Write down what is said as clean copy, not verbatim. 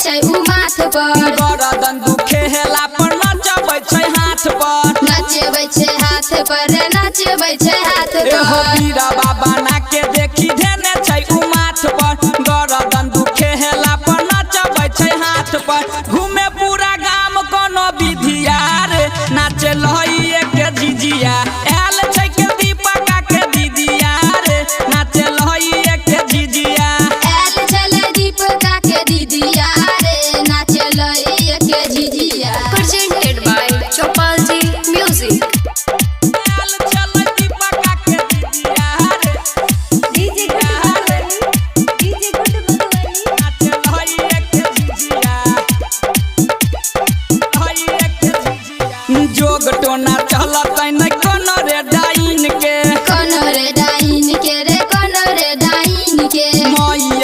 छै उ माथ पर गरदन दुखे हेला पर नचबै छै हाथ पर नचबै छै हाथ पर नचबै छै हाथ पर एहो वीरा बाबा ना के देखी धेने छै उ माथ पर गरदन दुखे हेला पर नचबै छै हाथ पर घूमे पूरा गाम कोनो विधिया रे नाचे लहइए के झिझिया आयल छै के दीपका के दीदिया रे नाचे लहइए के झिझिया आयल छले दीपका के दीदिया रे नाचे लइए के झिझिया। Presented by Chopalji Music. आयल छले दीपका के दीदिया रे DJ नाचे लहइए के झिझिया लहइए के झिझिया जोग टोना चलतै नै कोनो रे डाइन के कोनो रे डाइन के रे कोनो रे डाइन के मैया